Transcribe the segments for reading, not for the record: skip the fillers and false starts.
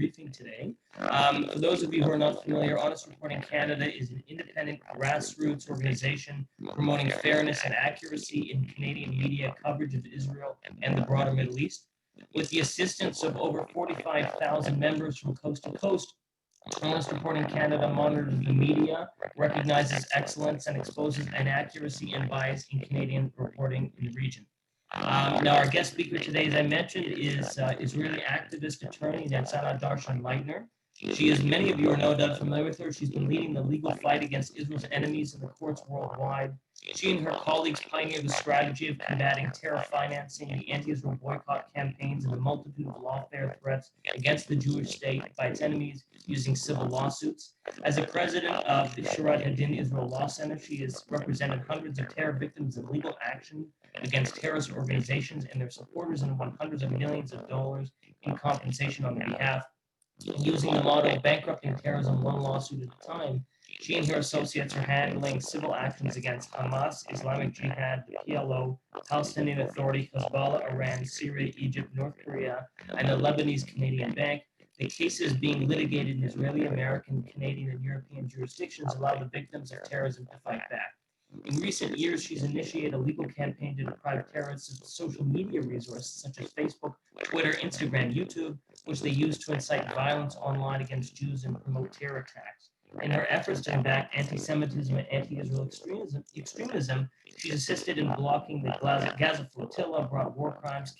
briefing today. For those of you who are not familiar, Honest Reporting Canada is an independent grassroots organization promoting fairness and accuracy in Canadian media coverage of Israel and the broader Middle East. With the assistance of over 45,000 members from coast to coast, Honest Reporting Canada monitors the media, recognizes excellence, and exposes inaccuracy and bias in Canadian reporting in the region. Now, our guest speaker today, as I mentioned, is Israeli activist attorney Nitsana Darshan-Leitner. She is, many of you are no doubt familiar with her. She's been leading the legal fight against Israel's enemies in the courts worldwide. She and her colleagues pioneered the strategy of combating terror financing, the anti-Israel boycott campaigns, and the multitude of lawfare threats against the Jewish state by its enemies using civil lawsuits. As a president of the Shurat Hadin Israel Law Center, she has represented hundreds of terror victims in legal action against terrorist organizations and their supporters and won hundreds of millions of dollars in compensation on their behalf. Using the model of bankrupting terrorism one lawsuit at a time, she and her associates are handling civil actions against Hamas, Islamic Jihad, the PLO, Palestinian Authority, Hezbollah, Iran, Syria, Egypt, North Korea, and the Lebanese Canadian Bank. The cases being litigated in Israeli, American, Canadian, and European jurisdictions allow the victims of terrorism to fight back. In recent years, she's initiated a legal campaign to deprive terrorists of social media resources such as Facebook, Twitter, Instagram, YouTube, which they use to incite violence online against Jews and promote terror attacks. In her efforts to combat anti-Semitism and anti-Israel extremism, she's assisted in blocking the Gaza flotilla, brought war crimes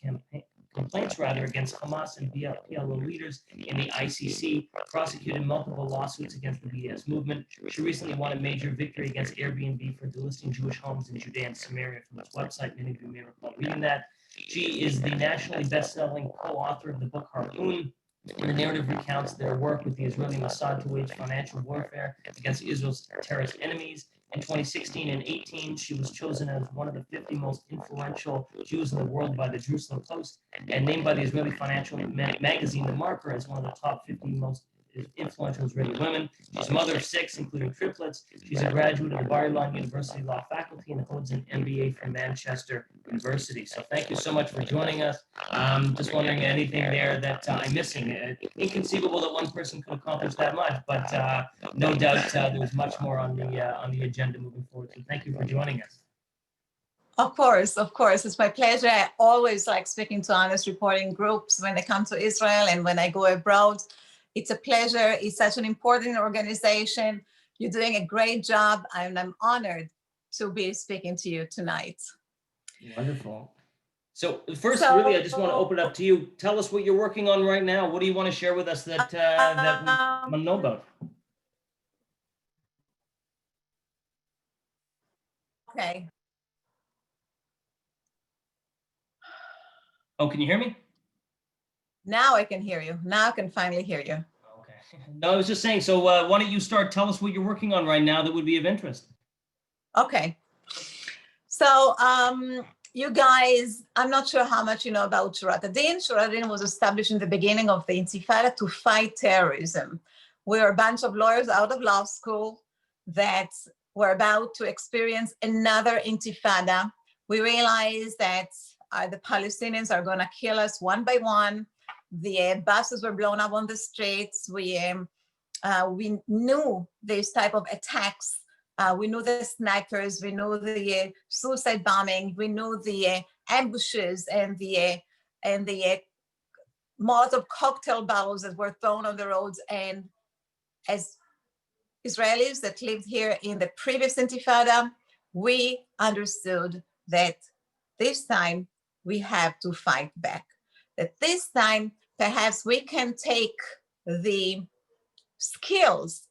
complaints against Hamas and PLO leaders in the ICC, prosecuted multiple lawsuits against the BDS movement. She recently won a major victory against Airbnb for delisting Jewish homes in Judea and Samaria from its website. Many of you may recall reading that. She is the nationally best-selling co-author of the book Harpoon. The narrative recounts their work with the Israeli Mossad to wage financial warfare against Israel's terrorist enemies. In 2016 and 18, she was chosen as one of the 50 most influential Jews in the world by the Jerusalem Post and named by the Israeli financial magazine The Marker as one of the top 50 most influential Israeli women. She's a mother of 6, including triplets. She's a graduate of the Bar-Ilan University Law Faculty and holds an MBA from Manchester University. So thank you so much for joining us. Just wondering anything there that I'm missing. Inconceivable that one person could accomplish that much, but no doubt there's much more on the agenda moving forward. So thank you for joining us. Of course. It's my pleasure. I always like speaking to Honest Reporting groups when they come to Israel and when I go abroad. It's a pleasure. It's such an important organization. You're doing a great job, and I'm honored to be speaking to you tonight. Wonderful. So first, really, I just want to open it up to you. Tell us what you're working on right now. What do you want to share with us that that we want to know about? Okay. Oh, can you hear me? Now I can hear you. Now I can finally hear you. Okay. No, I was just saying, so why don't you start? Tell us what you're working on right now that would be of interest. Okay. So you guys, I'm not sure how much you know about Shurat Hadin. Shurat Hadin was established in the beginning of the Intifada to fight terrorism. We're a bunch of lawyers out of law school that were about to experience another Intifada. We realized that the Palestinians are going to kill us one by one. The buses were blown up on the streets. We knew this type of attacks. We knew the snipers. We knew the suicide bombing. We knew the ambushes and the Molotov cocktail bottles that were thrown on the roads. And as Israelis that lived here in the previous Intifada, we understood that this time we have to fight back. That this time, perhaps we can take the skills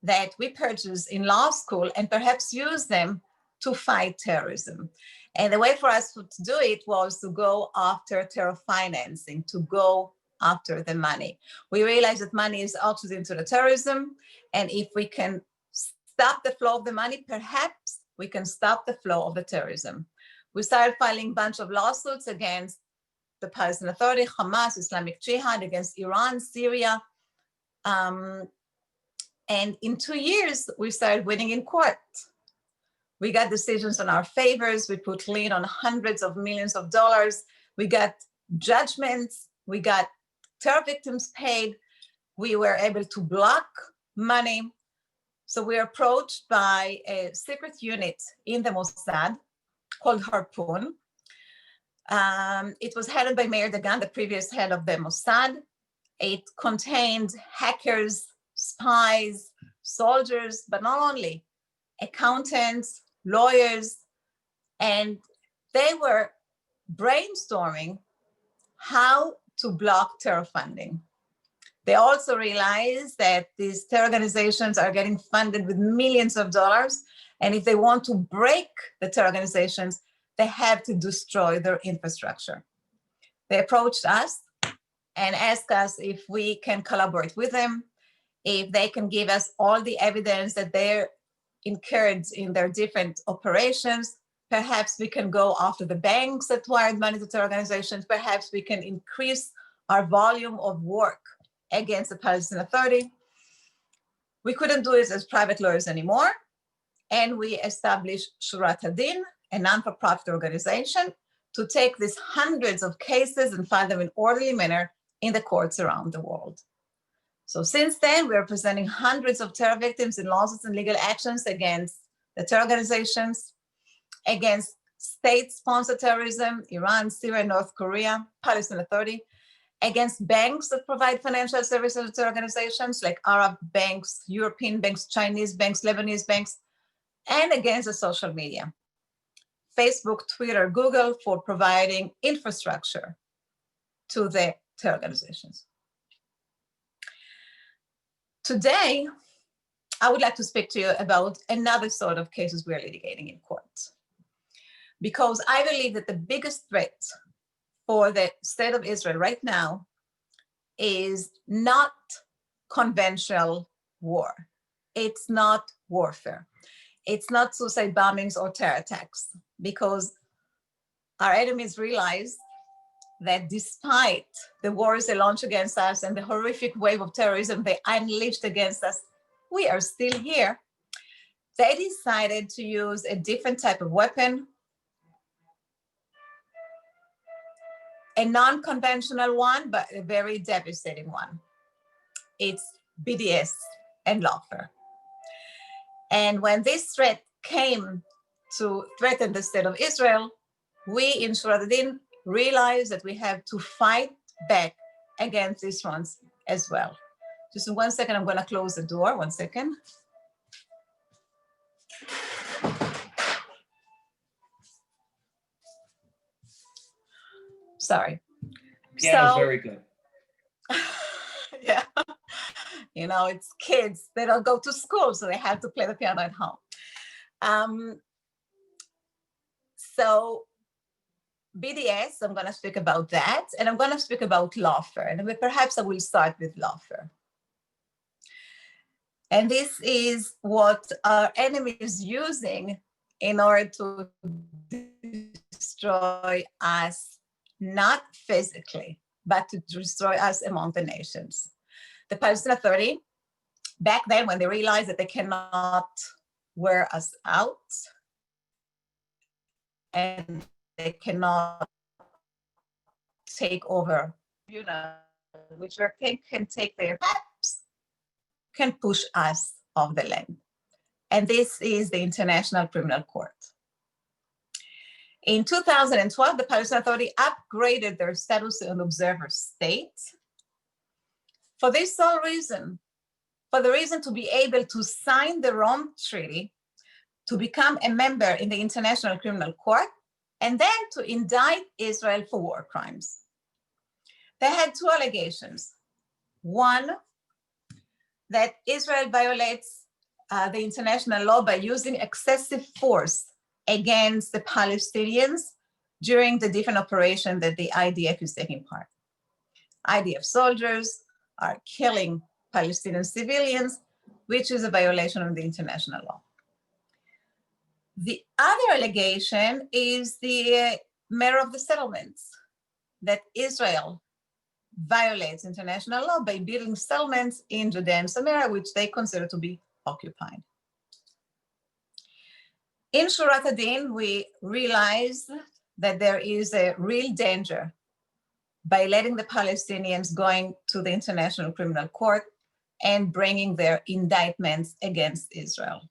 that we purchased in law school and perhaps use them to fight terrorism. And the way for us to do it was to go after terror financing, to go after the money. We realized that money is ushered into the terrorism, and if we can stop the flow of the money, perhaps we can stop the flow of the terrorism. We started filing a bunch of lawsuits against the Palestinian Authority, Hamas, Islamic Jihad, against Iran, Syria. And in 2 years, we started winning in court. We got decisions on our favors. We put lien on hundreds of millions of dollars. We got judgments. We got terror victims paid. we were able to block money. So we were approached by a secret unit in the Mossad called Harpoon. It was headed by Meir Dagan, the previous head of the Mossad. It contained hackers, spies, soldiers, but not only, accountants, lawyers, and they were brainstorming how to block terror funding. They also realized that these terror organizations are getting funded with millions of dollars, and if they want to break the terror organizations, they have to destroy their infrastructure. They approached us and asked us if we can collaborate with them, if they can give us all the evidence that they're incurred in their different operations. Perhaps we can go after the banks that wired money to terror organizations. Perhaps we can increase our volume of work against the Palestinian Authority. We couldn't do it as private lawyers anymore. And we established Shurat Hadin, a non-for-profit organization, to take these hundreds of cases and file them in orderly manner in the courts around the world. So since then, we're representing hundreds of terror victims in lawsuits and legal actions against the terror organizations, against state-sponsored terrorism, Iran, Syria, North Korea, Palestinian Authority, against banks that provide financial services to organizations like Arab banks, European banks, Chinese banks, Lebanese banks, and against the social media, Facebook, Twitter, Google, for providing infrastructure to the terror organizations. Today, I would like to speak to you about another sort of cases we are litigating in court, because I believe that the biggest threat for the state of Israel right now is not conventional war. It's not warfare. It's not suicide bombings or terror attacks, because our enemies realize that despite the wars they launch against us and the horrific wave of terrorism they unleashed against us, we are still here. They decided to use a different type of weapon, a non-conventional one, but a very devastating one. It's BDS and lawfare. And when this threat came to threaten the state of Israel, we in Shurat Hadin realized that we have to fight back against these ones as well. Just in 1 second, I'm going to close the door. 1 second. Sorry. Piano's very good. Yeah. You know, it's kids. They don't go to school, so they have to play the piano at home. So BDS, I'm going to speak about that, and I'm going to speak about lawfare, and perhaps I will start with lawfare. And this is what our enemy is using in order to destroy us, not physically, but to destroy us among the nations. The Palestinian Authority, back then when they realized that they cannot wear us out and they cannot take over, you know, which can take their steps, can push us off the land. And this is the International Criminal Court. In 2012, the Palestinian Authority upgraded their status to an observer state for this sole reason, for the reason to be able to sign the Rome Treaty, to become a member in the International Criminal Court, and then to indict Israel for war crimes. They had two allegations. One, that Israel violates the international law by using excessive force against the Palestinians during the different operations that the IDF is taking part. IDF soldiers are killing Palestinian civilians, which is a violation of the international law. The other allegation is the mayor of the settlements, that Israel violates international law by building settlements in Judea and Samaria, which they consider to be occupied. In Shurat Hadin, we realized that there is a real danger by letting the Palestinians going to the International Criminal Court and bringing their indictments against Israel.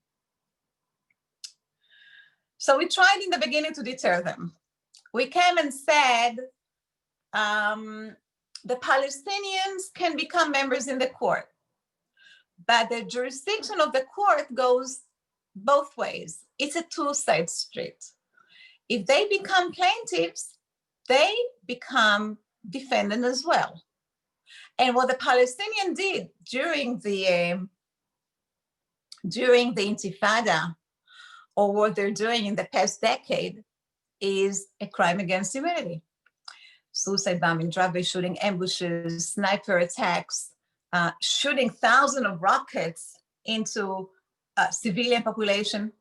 So we tried in the beginning to deter them. We came and said, the Palestinians can become members in the court, but the jurisdiction of the court goes both ways. It's a two-sided street. If they become plaintiffs, they become defendant as well. And what the Palestinian did during the Intifada, or what they're doing in the past decade, is a crime against humanity. Suicide bombing, drive-by shooting, ambushes, sniper attacks, shooting thousands of rockets into civilian population.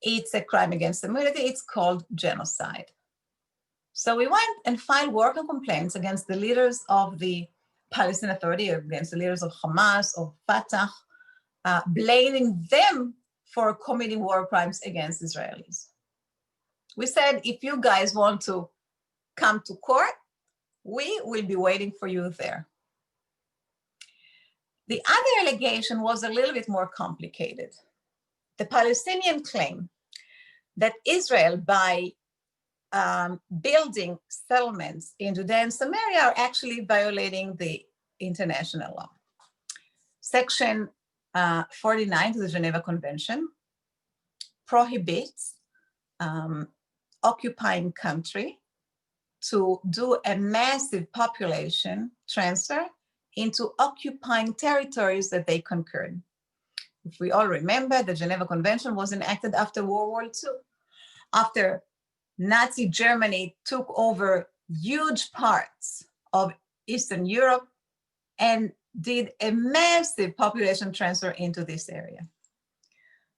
It's a crime against humanity. It's called genocide. So we went and filed worker complaints against the leaders of the Palestinian Authority, against the leaders of Hamas, of Fatah, blaming them for committing war crimes against Israelis. We said, if you guys want to come to court, we will be waiting for you there. The other allegation was a little bit more complicated. The Palestinian claim that Israel, by building settlements in Judea and Samaria, are actually violating the international law. Section 49 of the Geneva Convention prohibits occupying country to do a massive population transfer into occupying territories that they conquered. If we all remember, the Geneva Convention was enacted after World War II, after Nazi Germany took over huge parts of Eastern Europe and did a massive population transfer into this area.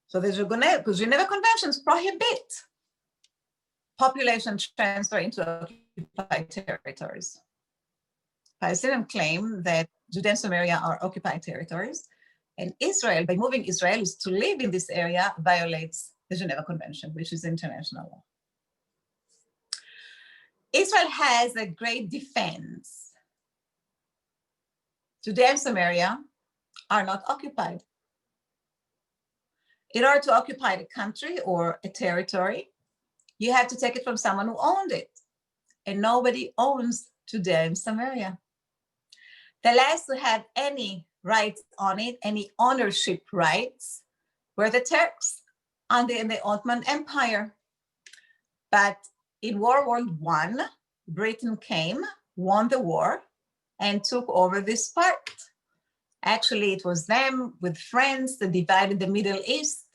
So the Geneva Conventions prohibit population transfer into occupied territories. Palestinians claim that Judea and Samaria are occupied territories, and Israel, by moving Israelis to live in this area, violates the Geneva Convention, which is international law. Israel has a great defense. Judea and Samaria are not occupied. In order to occupy a country or a territory, you have to take it from someone who owned it. And nobody owns Judea and Samaria. The last to have any rights on it, any ownership rights, were the Turks under the Ottoman Empire. But in World War I, Britain came, won the war, and took over this part. Actually, it was them with France that divided the Middle East.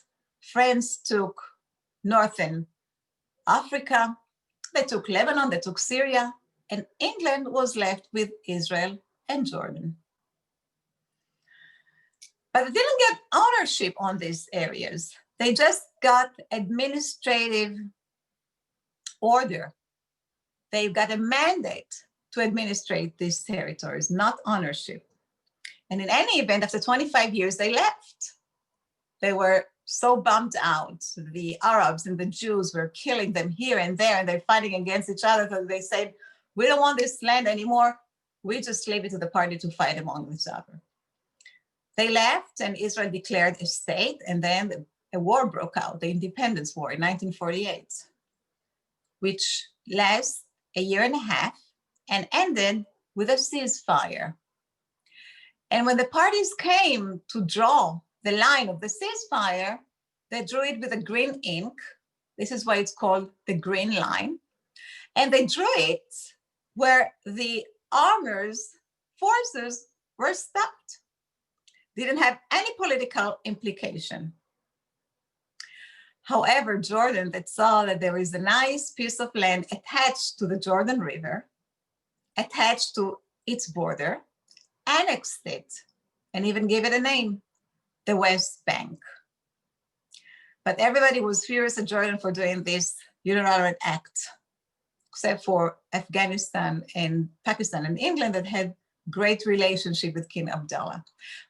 France took Northern Africa, they took Lebanon, they took Syria, and England was left with Israel and Jordan. But they didn't get ownership on these areas. They just got administrative order. They got a mandate to administrate these territories, not ownership. And in any event, after 25 years, they left. They were so bummed out. The Arabs and the Jews were killing them here and there, and they're fighting against each other because they said, we don't want this land anymore. We just leave it to the party to fight among each other. They left, and Israel declared a state, and then a war broke out, the Independence War in 1948, which lasted a year and a half and ended with a ceasefire. And when the parties came to draw the line of the ceasefire, they drew it with a green ink. This is why it's called the Green Line. And they drew it where the armed forces were stopped. Didn't have any political implication. However, Jordan, that saw that there is a nice piece of land attached to the Jordan River, attached to its border, annexed it, and even gave it a name, the West Bank. But everybody was furious at Jordan for doing this unilateral act, except for Afghanistan and Pakistan and England that had great relationship with King Abdullah.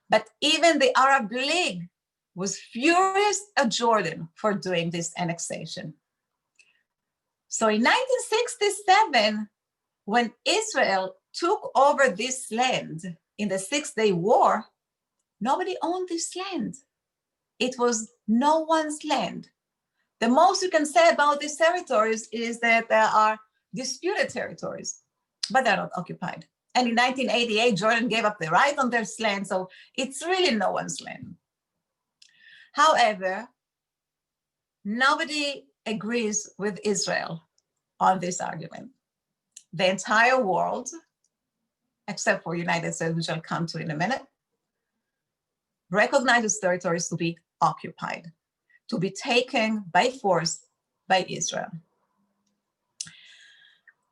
But even the Arab League was furious at Jordan for doing this annexation. So in 1967, when Israel took over this land in the Six-Day War, Nobody owned this land. It was no one's land. The most you can say about these territories is that there are disputed territories, but they're not occupied. And in 1988, Jordan gave up the right on their land, so it's really no one's land. However, nobody agrees with Israel on this argument. The entire world, except for United States, which I'll come to in a minute, recognizes territories to be occupied, to be taken by force by Israel.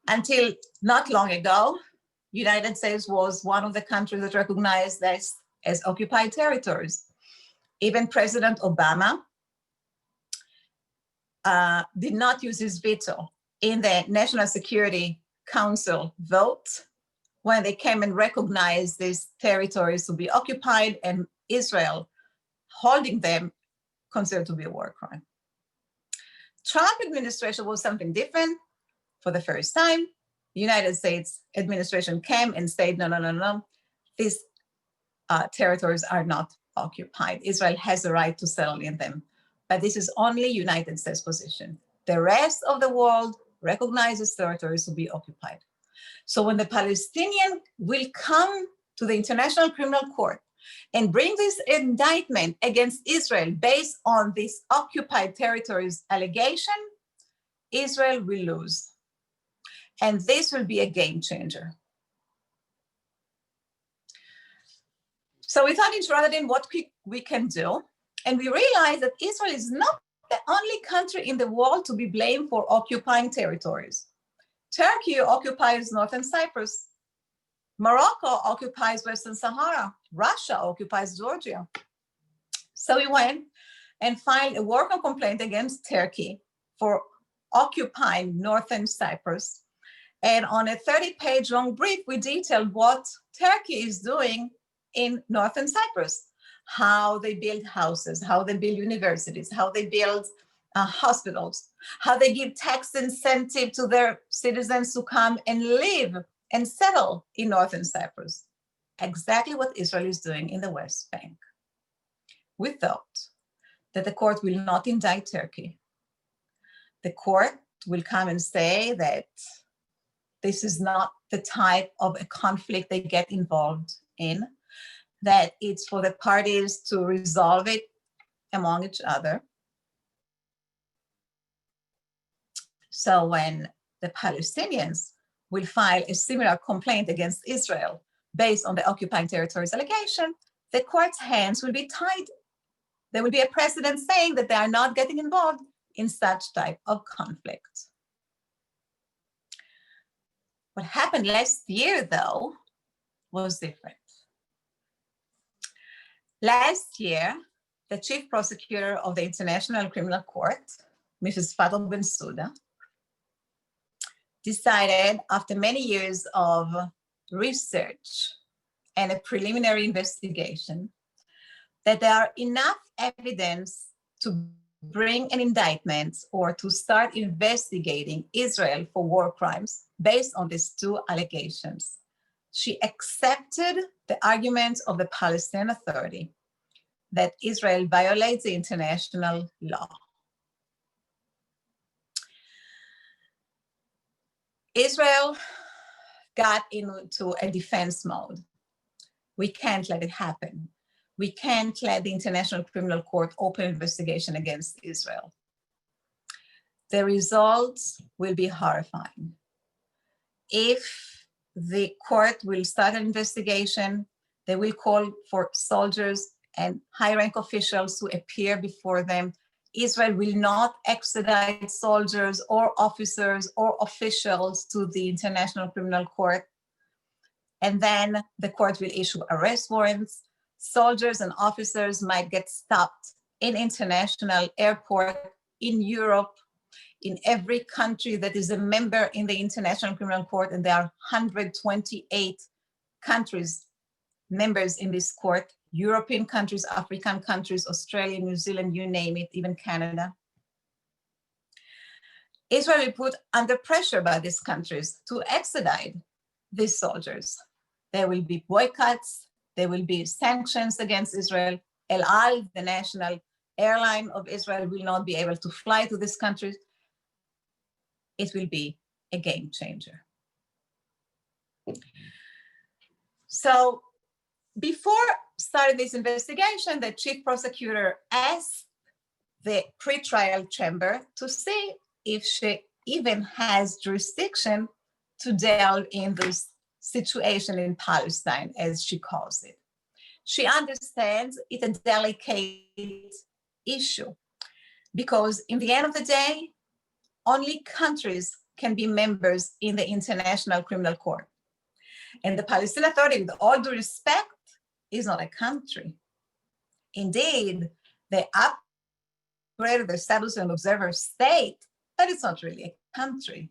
Until not long ago, United States was one of the countries that recognized this as occupied territories. Even President Obama did not use his veto in the National Security Council vote when they came and recognized these territories to be occupied and Israel holding them considered to be a war crime. Trump administration was something different. For the first time, the United States administration came and said, no, these territories are not occupied. Israel has the right to settle in them. But this is only United States position. The rest of the world recognizes territories to be occupied. So when the Palestinian will come to the International Criminal Court and bring this indictment against Israel based on this occupied territories allegation, Israel will lose. And this will be a game changer. So we thought in Shurat Hadin what we can do. And we realized that Israel is not the only country in the world to be blamed for occupying territories. Turkey occupies northern Cyprus. Morocco occupies Western Sahara. Russia occupies Georgia. So we went and filed a worker complaint against Turkey for occupying northern Cyprus. And on a 30-page long brief, we detailed what Turkey is doing in northern Cyprus, how they build houses, how they build universities, how they build hospitals, how they give tax incentive to their citizens to come and live and settle in northern Cyprus. Exactly what Israel is doing in the West Bank. We thought that the court will not indict Turkey. The court will come and say that this is not the type of a conflict they get involved in, that it's for the parties to resolve it among each other. So when the Palestinians will file a similar complaint against Israel based on the occupying territories allegation, the court's hands will be tied. There will be a precedent saying that they are not getting involved in such type of conflict. What happened last year, though, was different. Last year, the chief prosecutor of the International Criminal Court, Mrs. Fatou Bensouda, decided after many years of research and a preliminary investigation that there are enough evidence to bring an indictment or to start investigating Israel for war crimes based on these two allegations. She accepted the arguments of the Palestinian Authority that Israel violates the international law. Israel got into a defense mode. We can't let it happen. We can't let the International Criminal Court open an investigation against Israel. The results will be horrifying. If the court will start an investigation, they will call for soldiers and high-rank officials to appear before them. Israel will not extradite soldiers or officers or officials to the International Criminal Court. And then the court will issue arrest warrants. Soldiers and officers might get stopped in international airport in Europe, in every country that is a member in the International Criminal Court, and there are 128 countries, members in this court, European countries, African countries, Australia, New Zealand, you name it, even Canada. Israel will put under pressure by these countries to extradite these soldiers. There will be boycotts, There will be sanctions against Israel. El Al, the national airline of Israel, will not be able to fly to this country. It will be a game changer. So before starting this investigation, the chief prosecutor asked the pretrial chamber to see if she even has jurisdiction to delve in this situation in Palestine, as she calls it. She understands it's a delicate issue because in the end of the day, only countries can be members in the International Criminal Court. And the Palestinian Authority, with all due respect, is not a country. Indeed, they upgraded their status as an observer state, but it's not really a country.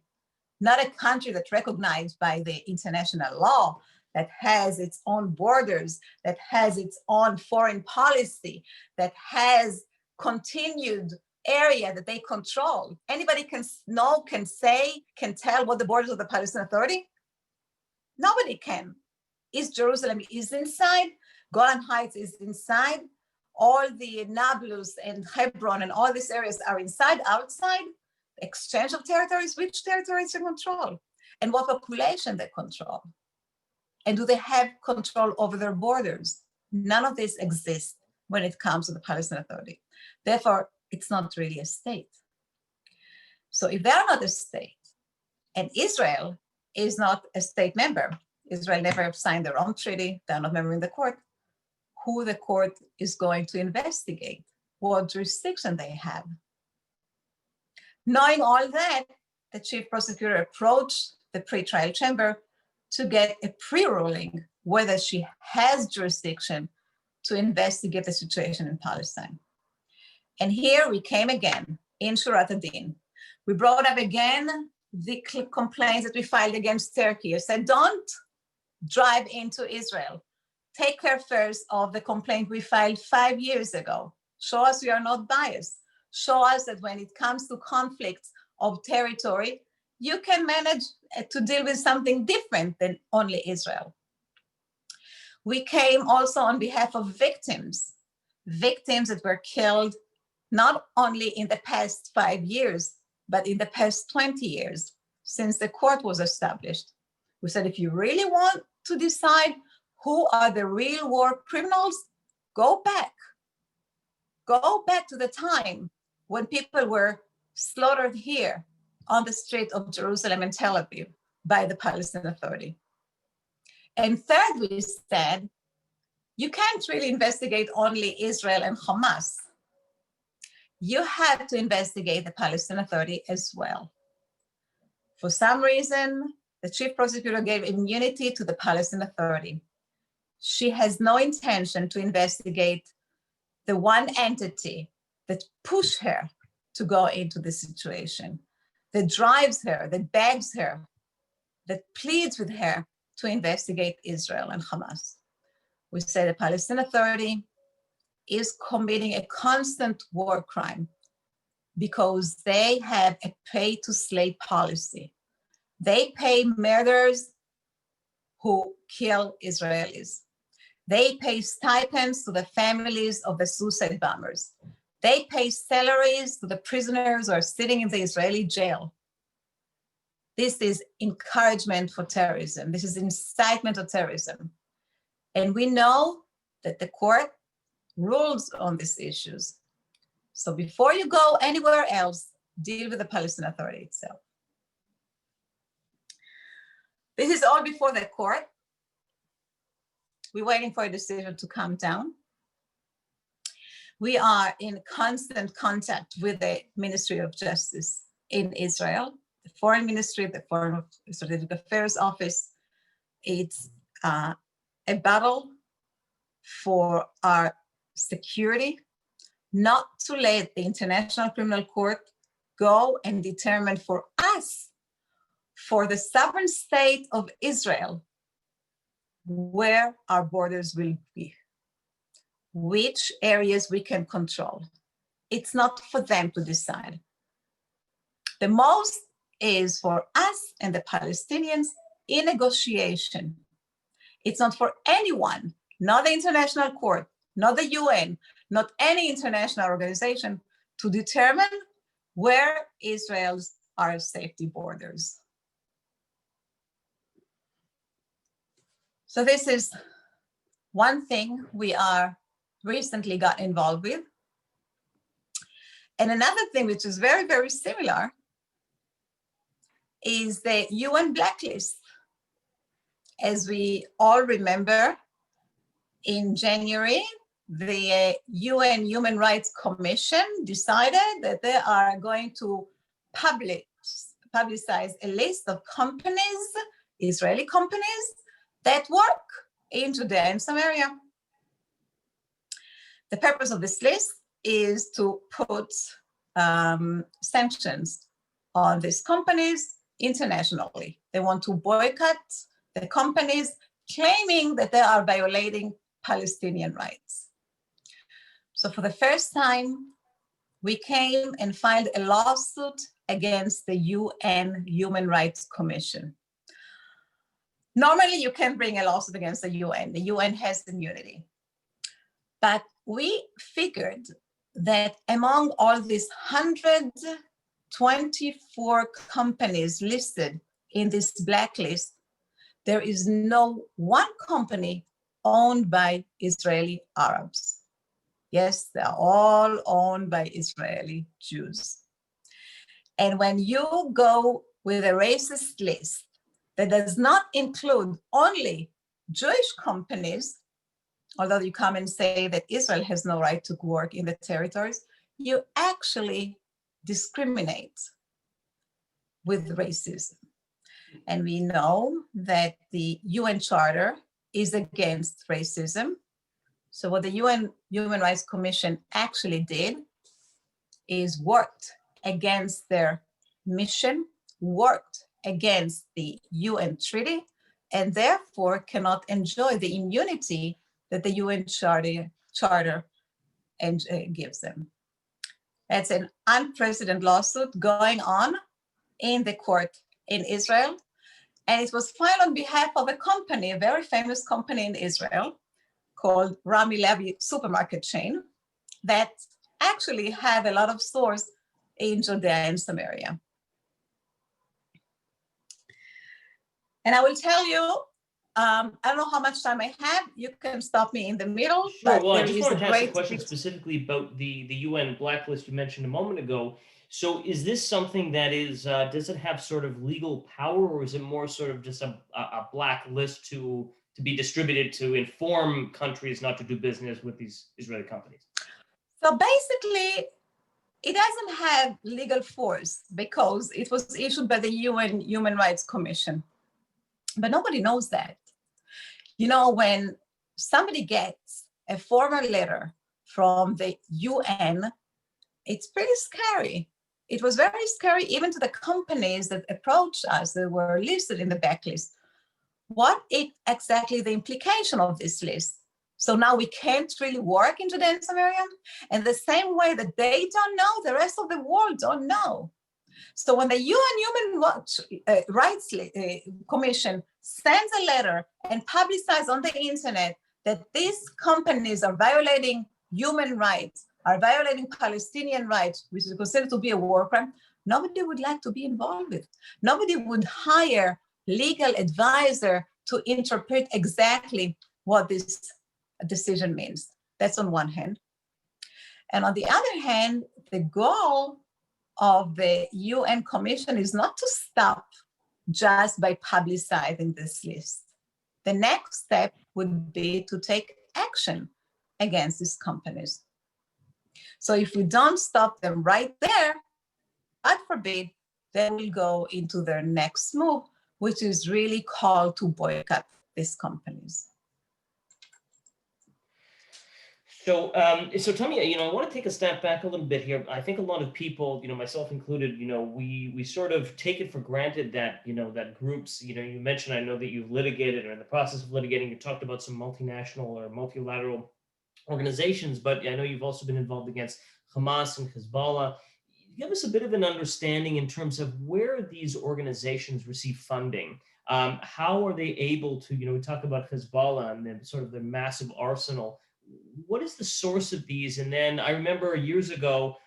Not a country that's recognized by the international law, that has its own borders, that has its own foreign policy, that has continued area that they control. Anybody can tell what the borders of the Palestinian Authority? Nobody can. East Jerusalem is inside, Golan Heights is inside, all the Nablus and Hebron and all these areas are inside, outside. Exchange of territories, which territories they control, and what population they control. And do they have control over their borders? None of this exists when it comes to the Palestinian Authority. Therefore, it's not really a state. So if they're not a state, and Israel is not a state member, Israel never signed their own treaty, they're not a member in the court, who the court is going to investigate, what jurisdiction they have. Knowing all that, the chief prosecutor approached the pretrial chamber to get a pre-ruling whether she has jurisdiction to investigate the situation in Palestine. And here we came again in Shurat Hadin. We brought up again the complaints that we filed against Turkey. I said, don't drive into Israel. Take care first of the complaint we filed 5 years ago. Show us we are not biased. Show us that when it comes to conflicts of territory, you can manage to deal with something different than only Israel. We came also on behalf of victims that were killed not only in the past 5 years, but in the past 20 years since the court was established. We said, if you really want to decide who are the real war criminals, go back. Go back to the time when people were slaughtered here on the street of Jerusalem and Tel Aviv by the Palestinian Authority. And third, we said, you can't really investigate only Israel and Hamas. You have to investigate the Palestinian Authority as well. For some reason, the chief prosecutor gave immunity to the Palestinian Authority. She has no intention to investigate the one entity that pushed her to go into this situation, that drives her, that begs her, that pleads with her to investigate Israel and Hamas. We say the Palestinian Authority is committing a constant war crime because they have a pay-to-slay policy. They pay murderers who kill Israelis. They pay stipends to the families of the suicide bombers. They pay salaries to the prisoners who are sitting in the Israeli jail. This is encouragement for terrorism. This is incitement of terrorism. And we know that the court rules on these issues. So before you go anywhere else, deal with the Palestinian Authority itself. This is all before the court. We're waiting for a decision to come down. We are in constant contact with the Ministry of Justice in Israel, the Foreign Ministry, the Foreign Strategic Affairs Office. It's a battle for our security, not to let the International Criminal Court go and determine for us, for the sovereign state of Israel, where our borders will be, which areas we can control. It's not for them to decide. The most is for us and the Palestinians in negotiation. It's not for anyone not the International Court, not the UN, not any international organization, to determine where Israel's are safety borders. So this is one thing we are recently got involved with. And another thing which is very, very similar is the UN Blacklist. As we all remember, in January, the UN Human Rights Commission decided that they are going to publicize a list of companies, Israeli companies, that work in Judea and Samaria. The purpose of this list is to put sanctions on these companies internationally. They want to boycott the companies claiming that they are violating Palestinian rights. So for the first time, we came and filed a lawsuit against the UN Human Rights Commission. Normally, you can bring a lawsuit against the UN. The UN has immunity. But we figured that among all these 124 companies listed in this blacklist, there is no one company owned by Israeli Arabs. Yes, they're all owned by Israeli Jews. And when you go with a racist list that does not include only Jewish companies, although you come and say that Israel has no right to work in the territories, you actually discriminate with racism. And we know that the UN Charter is against racism. So what the UN Human Rights Commission actually did is worked against their mission, worked against the UN Treaty, and therefore cannot enjoy the immunity that the UN Charter gives them. That's an unprecedented lawsuit going on in the court in Israel. And it was filed on behalf of a company, a very famous company in Israel called Rami Levy supermarket chain that actually have a lot of stores in Judea and Samaria. And I will tell you, I don't know how much time I have. You can stop me in the middle. Sure. Well, I just wanted to ask a question specifically about the UN blacklist you mentioned a moment ago. So is this something that is, does it have sort of legal power, or is it more sort of just a blacklist to be distributed to inform countries not to do business with these Israeli companies? So basically, it doesn't have legal force because it was issued by the UN Human Rights Commission. But nobody knows that. You know, when somebody gets a formal letter from the UN, it's pretty scary. It was very scary even to the companies that approached us, that were listed in the backlist. What is exactly the implication of this list? So now we can't really work in Judea and Samaria? And the same way that they don't know, the rest of the world don't know. So when the UN Human Rights Commission sends a letter and publicizes on the internet that these companies are violating human rights, are violating Palestinian rights, which is considered to be a war crime, nobody would like to be involved with. Nobody would hire legal advisor to interpret exactly what this decision means. That's on one hand. And on the other hand, the goal of the UN Commission is not to stop just by publicizing this list. The next step would be to take action against these companies. So if we don't stop them right there, God forbid, they will go into their next move, which is really called to boycott these companies. So, so tell me, I want to take a step back a little bit here. I think a lot of people, myself included, we sort of take it for granted that, that groups, you mentioned, I know that you've litigated or in the process of litigating, you talked about some multinational or multilateral organizations, but I know you've also been involved against Hamas and Hezbollah. Give us a bit of an understanding in terms of where these organizations receive funding. How are they able to, we talk about Hezbollah and then sort of the massive arsenal. What is the source of these? And then I remember years ago,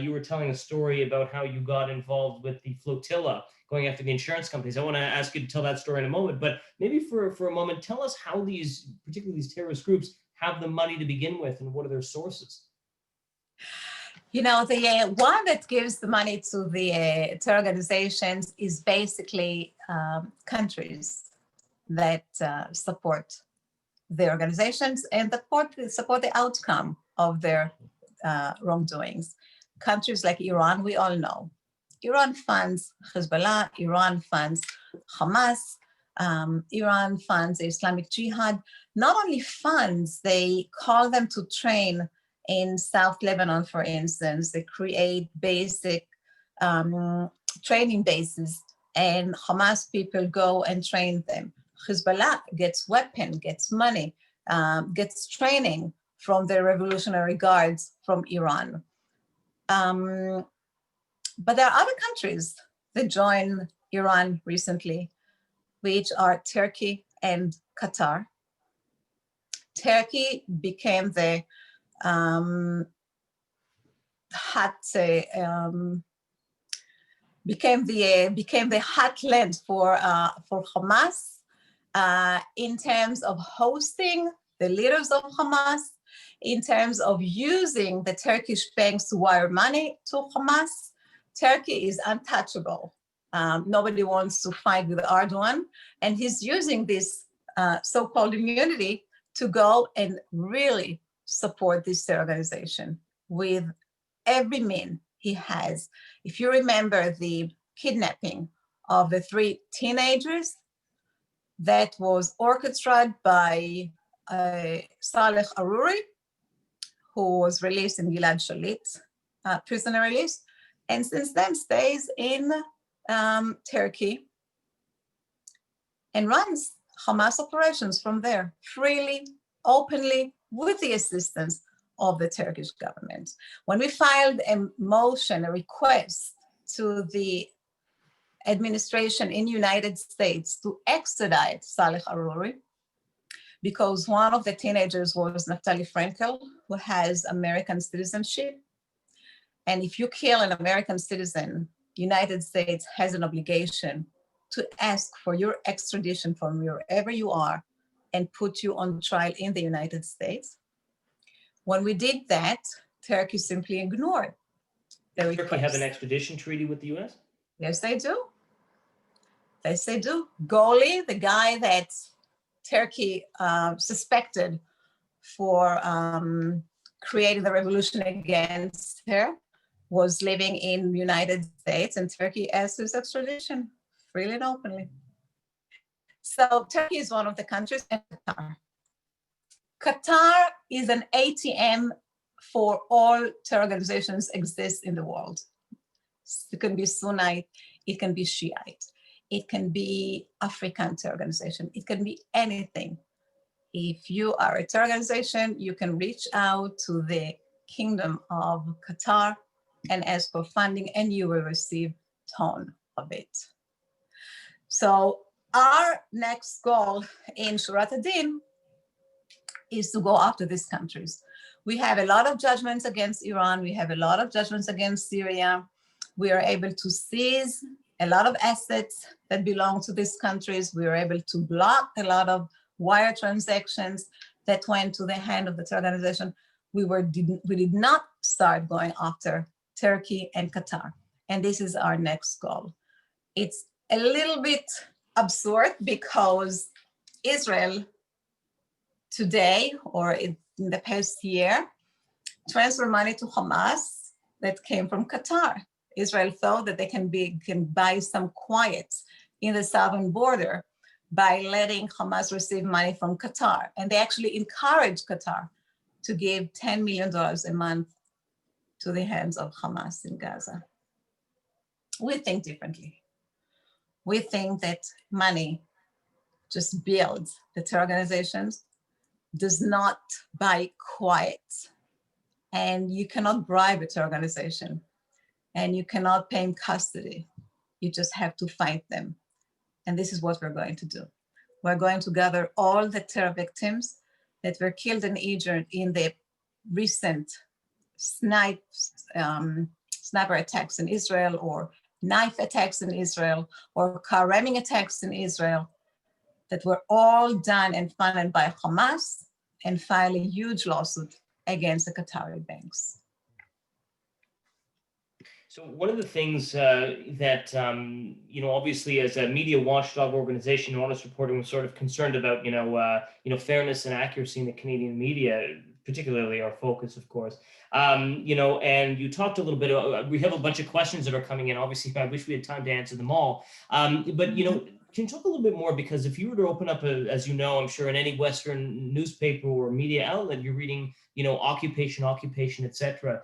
you were telling a story about how you got involved with the flotilla going after the insurance companies. I want to ask you to tell that story in a moment, but maybe for a moment, tell us how these, particularly these terrorist groups, have the money to begin with and what are their sources? The one that gives the money to the terror organizations is basically countries that support the organizations and support the outcome of their wrongdoings. Countries like Iran, we all know. Iran funds Hezbollah, Iran funds Hamas, Iran funds the Islamic Jihad. Not only funds, they call them to train in South Lebanon, for instance. They create basic training bases, and Hamas people go and train them. Hezbollah gets weapons, gets money, gets training from the Revolutionary Guards from Iran. But there are other countries that joined Iran recently, which are Turkey and Qatar. Turkey became the heartland for Hamas in terms of hosting the leaders of Hamas, in terms of using the Turkish banks to wire money to Hamas. Turkey is untouchable. Nobody wants to fight with Erdogan, and he's using this so-called immunity to go and really support this organization with every means he has. If you remember the kidnapping of the 3 teenagers, that was orchestrated by Saleh Aruri, who was released in Gilad Shalit, prisoner release, and since then stays in Turkey and runs Hamas operations from there, freely, openly, with the assistance of the Turkish government. When we filed a motion, a request to the administration in the United States to extradite Saleh Aruri, because one of the teenagers was Naftali Frankel, who has American citizenship. And if you kill an American citizen, the United States has an obligation to ask for your extradition from wherever you are and put you on trial in the United States. When we did that, Turkey simply ignored the request. Turkey have an extradition treaty with the US? Yes, they do. Yes, they do. Goli, the guy that Turkey suspected for creating the revolution against her, was living in the United States, and Turkey asked his extradition freely and openly. So Turkey is one of the countries, and Qatar. Qatar is an ATM for all terror organizations exist in the world. It can be Sunnite, it can be Shiite, it can be African terror organization, it can be anything. If you are a terror organization, you can reach out to the Kingdom of Qatar and ask for funding, and you will receive a ton of it. So our next goal in Shurat Hadin is to go after these countries. We have a lot of judgments against Iran. We have a lot of judgments against Syria. We are able to seize a lot of assets that belong to these countries. We were able to block a lot of wire transactions that went to the hand of the terror organization. We did not start going after Turkey and Qatar. And this is our next goal. It's a little bit absurd because Israel today, or in the past year, transferred money to Hamas that came from Qatar. Israel thought that they can buy some quiet in the southern border by letting Hamas receive money from Qatar. And they actually encouraged Qatar to give $10 million a month to the hands of Hamas in Gaza. We think differently. We think that money just builds the terror organizations, does not buy quiet. And you cannot bribe a terror organization, and you cannot pay in custody. You just have to fight them. And this is what we're going to do. We're going to gather all the terror victims that were killed and injured in the recent sniper attacks in Israel, or knife attacks in Israel, or car ramming attacks in Israel, that were all done and funded by Hamas, and file a huge lawsuit against the Qatari banks. So one of the things that, obviously as a media watchdog organization, Honest Reporting was sort of concerned about, fairness and accuracy in the Canadian media, particularly our focus, of course. And you talked a little bit, we have a bunch of questions that are coming in. Obviously, I wish we had time to answer them all. But, can you talk a little bit more? Because if you were to open up, as you know, I'm sure in any Western newspaper or media outlet, you're reading, occupation, etc.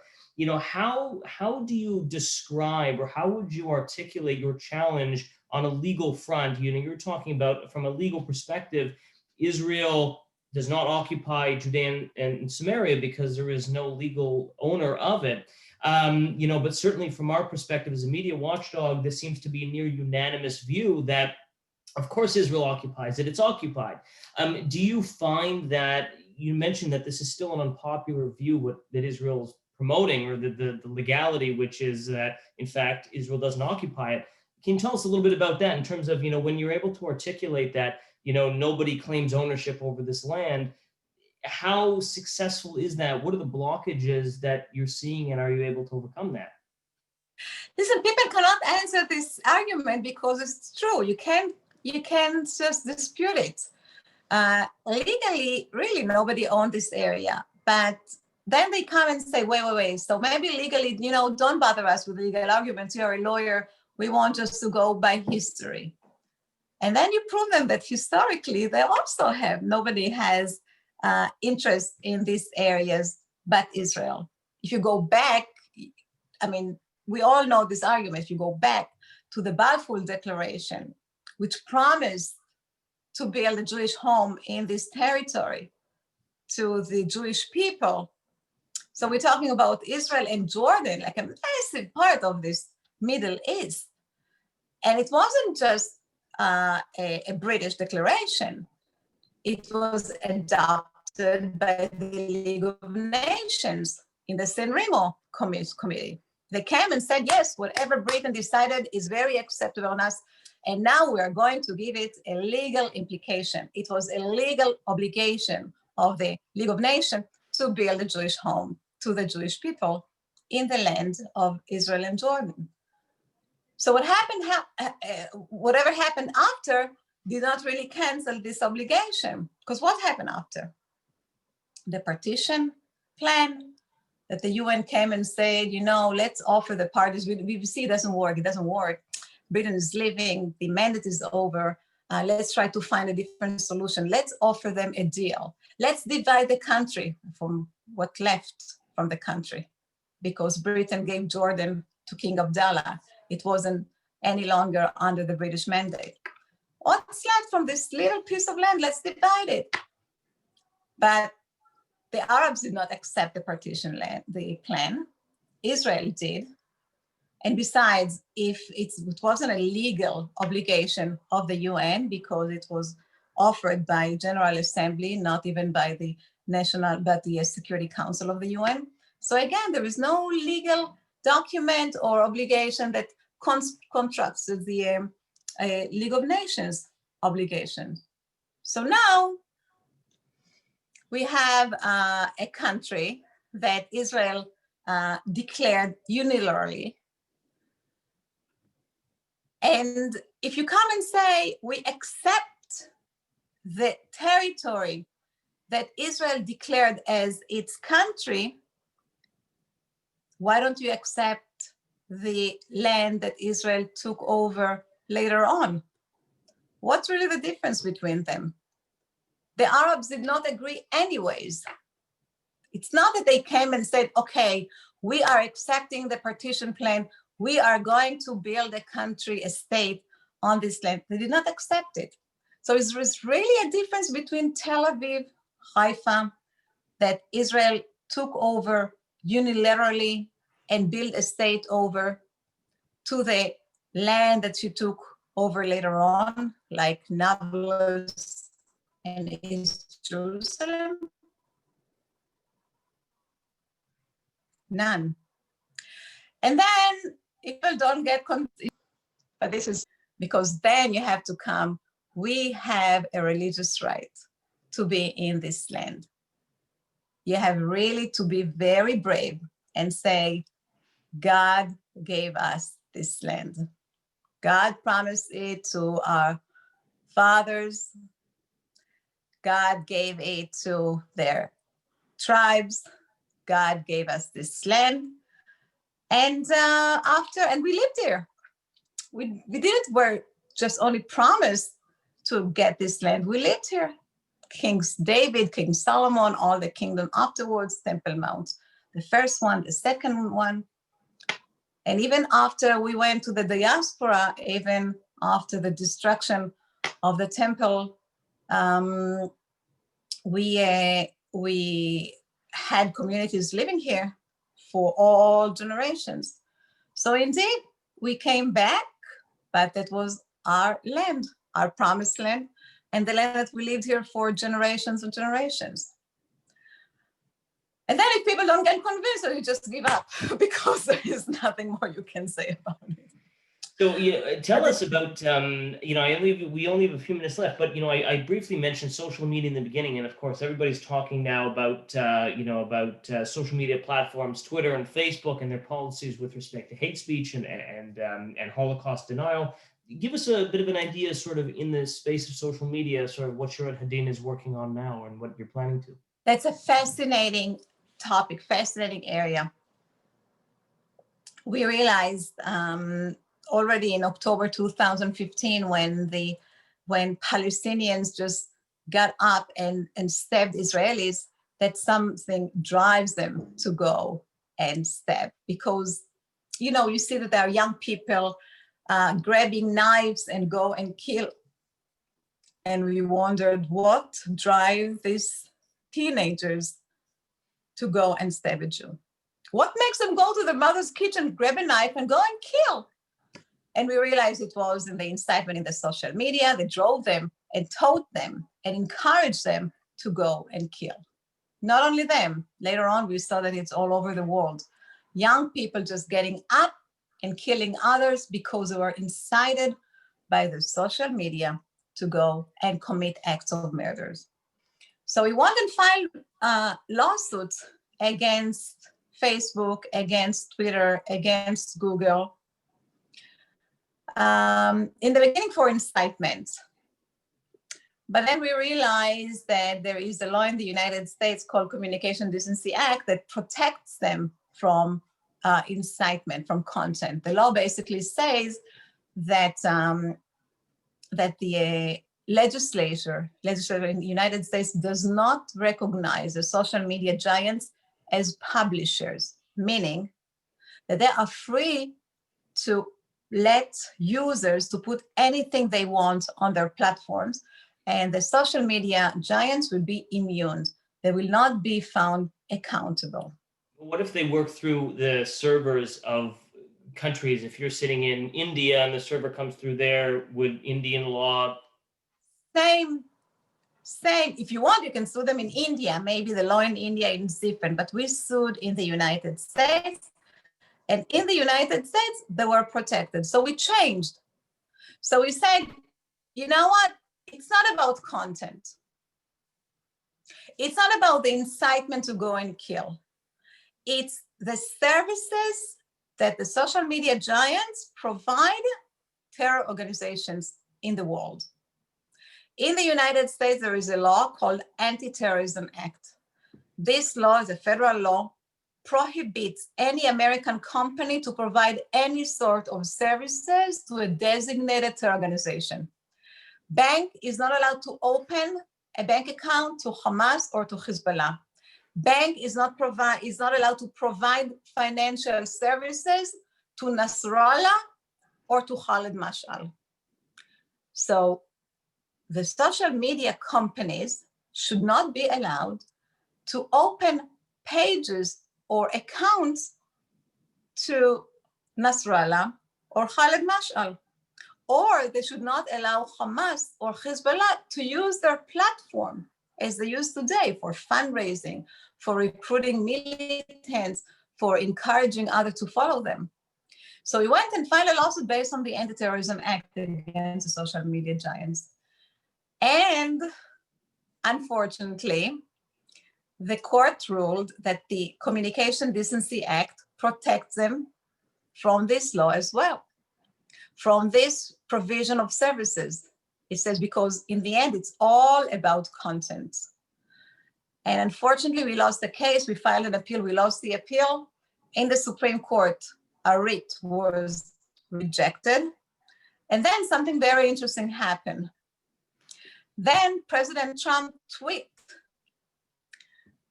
How do you describe, or how would you articulate your challenge on a legal front? You're talking about, from a legal perspective, Israel does not occupy Judea and Samaria because there is no legal owner of it. But certainly from our perspective as a media watchdog, this seems to be a near unanimous view that, of course, Israel occupies it. It's occupied. Do you find that, you mentioned that this is still an unpopular view that Israel's promoting, or the legality, which is that, in fact, Israel doesn't occupy it. Can you tell us a little bit about that in terms of, when you're able to articulate that, nobody claims ownership over this land? How successful is that? What are the blockages that you're seeing, and are you able to overcome that? Listen, people cannot answer this argument because it's true. You can't just dispute it. Legally, really, nobody owned this area. But then they come and say, wait. So maybe legally, don't bother us with legal arguments. You're a lawyer. We want just to go by history. And then you prove them that historically, they also have. Nobody has interest in these areas but Israel. If you go back, we all know this argument. If you go back to the Balfour Declaration, which promised to build a Jewish home in this territory to the Jewish people. So we're talking about Israel and Jordan, like a massive part of this Middle East. And it wasn't just a British declaration. It was adopted by the League of Nations in the San Remo Committee. They came and said, yes, whatever Britain decided is very acceptable on us. And now we are going to give it a legal implication. It was a legal obligation of the League of Nations to build a Jewish home to the Jewish people in the land of Israel and Jordan. So whatever happened after did not really cancel this obligation. Because what happened after? The partition plan that the UN came and said, let's offer the parties. We see it doesn't work. Britain is leaving, the mandate is over. Let's try to find a different solution. Let's offer them a deal. Let's divide the country from what left from the country, because Britain gave Jordan to King Abdullah. It wasn't any longer under the British mandate. What's left from this little piece of land? Let's divide it. But the Arabs did not accept the partition plan. Israel did. And besides, if it wasn't a legal obligation of the UN, because it was offered by General Assembly, not even by the Security Council of the UN. So again, there is no legal document or obligation that contracts with the League of Nations obligation. So now we have a country that Israel declared unilaterally. And if you come and say, we accept the territory that Israel declared as its country, why don't you accept the land that Israel took over later on? What's really the difference between them? The Arabs did not agree anyways. It's not that they came and said, okay, we are accepting the partition plan. We are going to build a country, a state on this land. They did not accept it. So it's really a difference between Tel Aviv, Haifa, that Israel took over unilaterally and built a state over, to the land that she took over later on, like Nablus and East Jerusalem? None. And then people don't get confused, but this is because then you have to come, we have a religious right to be in this land. You have really to be very brave and say, God gave us this land. God promised it to our fathers. God gave it to their tribes. God gave us this land. And we lived here. We didn't were just only promised to get this land. We lived here. King David, King Solomon, all the kingdom afterwards, Temple Mount, the first one, the second one. And even after we went to the diaspora, even after the destruction of the temple, we had communities living here for all generations. So indeed, we came back, but that was our land, our promised land, and the land that we lived here for generations and generations. And then if people don't get convinced, so you just give up because there is nothing more you can say about it. So tell us about, we only have a few minutes left, but, I briefly mentioned social media in the beginning. And of course, everybody's talking now about social media platforms, Twitter and Facebook, and their policies with respect to hate speech and Holocaust denial. Give us a bit of an idea, sort of in the space of social media, sort of what Shurat Hadin is working on now and what you're planning to. That's a fascinating topic, fascinating area. We realized already in October 2015, when Palestinians just got up and stabbed Israelis, that something drives them to go and stab, because you see that there are young people grabbing knives and go and kill. And we wondered what drives these teenagers to go and stab a Jew. What makes them go to the mother's kitchen, grab a knife and go and kill? And we realized it was in the incitement in the social media that drove them and taught them and encouraged them to go and kill. Not only them, later on we saw that it's all over the world. Young people just getting up and killing others because they were incited by the social media to go and commit acts of murders. So we went and filed lawsuits against Facebook, against Twitter, against Google. In the beginning for incitement. But then we realized that there is a law in the United States called Communication Decency Act that protects them from incitement, from content. The law basically says that, that the legislature in the United States does not recognize the social media giants as publishers, meaning that they are free to let users to put anything they want on their platforms, and the social media giants will be immune. They will not be found accountable. What if they work through the servers of countries? If you're sitting in India and the server comes through there, would Indian law? Same. If you want, you can sue them in India. Maybe the law in India is different, but we sued in the United States. And in the United States, they were protected. So we changed. So we said, you know what? It's not about content. It's not about the incitement to go and kill. It's the services that the social media giants provide terror organizations in the world. In the United States, there is a law called Anti-Terrorism Act. This law is a federal law, prohibits any American company to provide any sort of services to a designated terror organization. Bank is not allowed to open a bank account to Hamas or to Hezbollah. Bank is not allowed to provide financial services to Nasrallah or to Khalid Mash'al. So the social media companies should not be allowed to open pages or accounts to Nasrallah or Khalid Mash'al. or they should not allow Hamas or Hezbollah to use their platform as they use today for fundraising, for recruiting militants, for encouraging others to follow them. So we went and filed a lawsuit based on the Anti-Terrorism Act against the social media giants. And unfortunately, the court ruled that the Communication Decency Act protects them from this law as well, from this provision of services. It says, because in the end, it's all about content. And unfortunately, we lost the case. We filed an appeal. We lost the appeal. In the Supreme Court, a writ was rejected. And then something very interesting happened. Then President Trump tweeted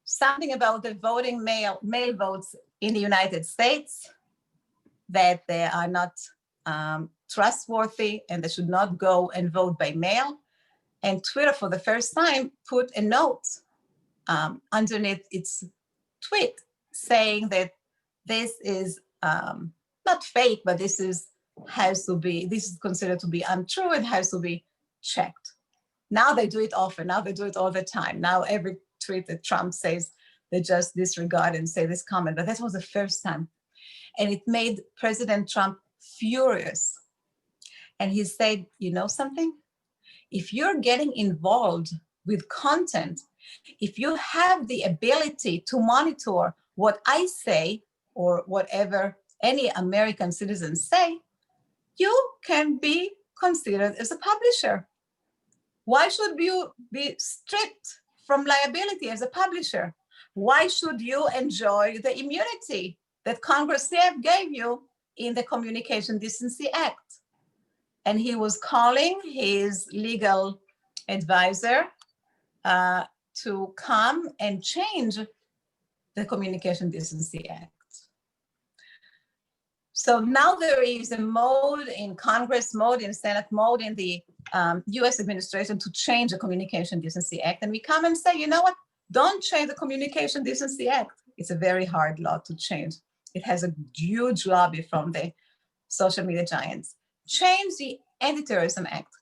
something about the voting mail votes in the United States, that they are not trustworthy and they should not go and vote by mail. And Twitter, for the first time, put a note underneath its tweet saying that this is not fake, but this is considered to be untrue. It has to be checked. Now they do it often. Now they do it all the time. Now every tweet that Trump says, they just disregard and say this comment. But that was the first time. And it made President Trump furious. And he said, you know something? If you're getting involved with content, if you have the ability to monitor what I say or whatever any American citizens say, you can be considered as a publisher. Why should you be stripped from liability as a publisher? Why should you enjoy the immunity that Congress gave you in the Communication Decency Act? And he was calling his legal advisor to come and change the Communication Decency Act. So now there is a mode in Congress, mode in Senate, mode in the US administration to change the Communication Decency Act. And we come and say, you know what? Don't change the Communication Decency Act. It's a very hard law to change. It has a huge lobby from the social media giants. Change the Anti-Terrorism Act.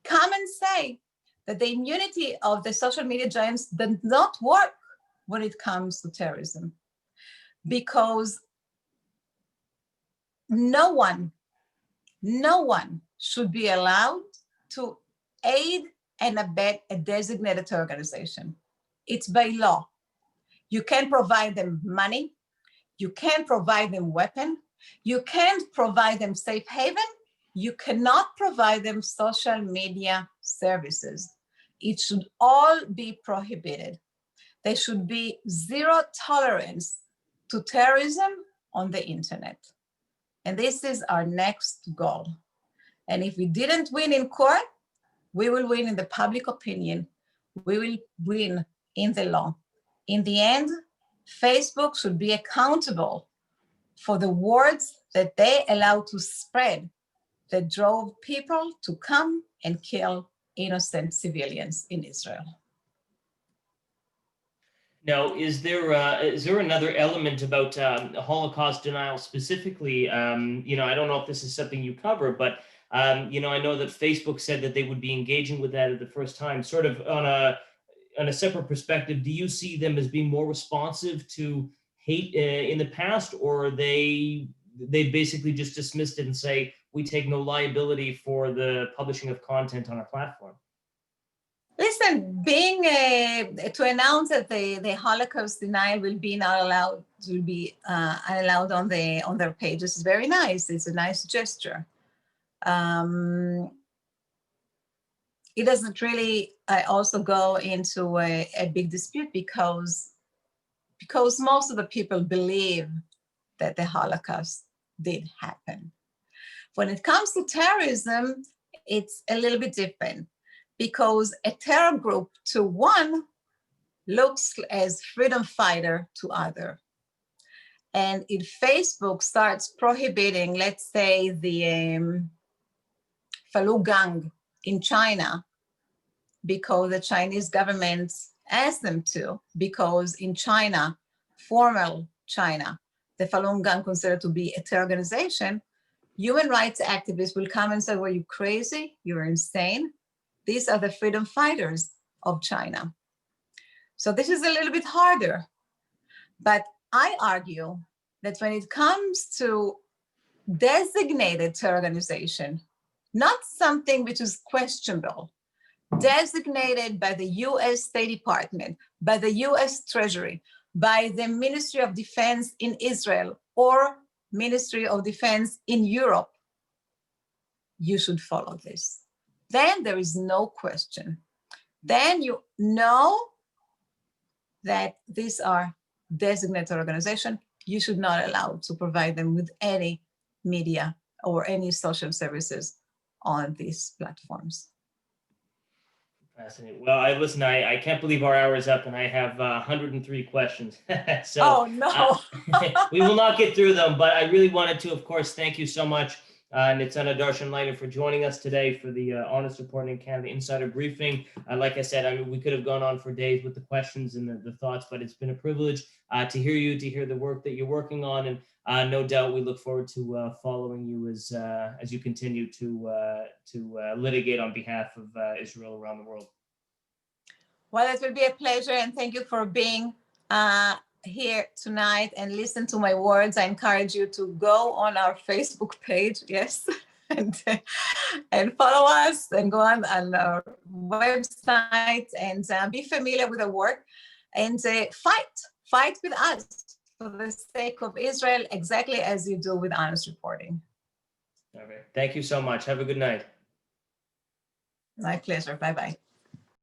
Come and say that the immunity of the social media giants does not work when it comes to terrorism, because no one should be allowed to aid and abet a designated terror organization. It's by law. You can provide them money. You can provide them weapon. You can't provide them safe haven. You cannot provide them social media services. It should all be prohibited. There should be zero tolerance to terrorism on the internet. And this is our next goal. And if we didn't win in court, we will win in the public opinion. We will win in the law. In the end, Facebook should be accountable for the words that they allowed to spread that drove people to come and kill innocent civilians in Israel. Now, is there another element about Holocaust denial specifically? I don't know if this is something you cover, but I know that Facebook said that they would be engaging with that at the first time. Sort of on a separate perspective, do you see them as being more responsive to hate in the past, or they basically just dismissed it and say we take no liability for the publishing of content on our platform? Listen, being to announce that the Holocaust denial will be allowed on their pages is very nice. It's a nice gesture. It doesn't really also go into a big dispute because most of the people believe that the Holocaust did happen. When it comes to terrorism, it's a little bit different, because a terror group to one looks as freedom fighter to other. And if Facebook starts prohibiting, let's say, the Falun Gong in China, because the Chinese government asked them to, because in China, formal China, the Falun Gong considered to be a terror organization, human rights activists will come and say, well, you crazy, you're insane. These are the freedom fighters of China. So this is a little bit harder, but I argue that when it comes to designated terror organization, not something which is questionable, designated by the US State Department, by the US Treasury, by the Ministry of Defense in Israel or Ministry of Defense in Europe, you should follow this. Then there is no question. Then you know that these are designated organizations. You should not allow to provide them with any media or any social services on these platforms. Fascinating. Well, I can't believe our hour is up, and I have 103 questions. So oh, no. We will not get through them, but I really wanted to, of course, thank you so much, Nitsana Darshan-Leitner, for joining us today for the Honest Reporting Canada Insider Briefing. Like I said, I mean, we could have gone on for days with the questions and the thoughts, but it's been a privilege to hear you, to hear the work that you're working on, and no doubt we look forward to following you as you continue to litigate on behalf of Israel around the world. Well, it will be a pleasure, and thank you for being here tonight and listen to my words. I encourage you to go on our Facebook page, yes, and follow us, and go on our website, and be familiar with the work, and fight with us for the sake of Israel, exactly as you do with Honest Reporting. All right. Thank you so much. Have a good night. My pleasure. Bye-bye.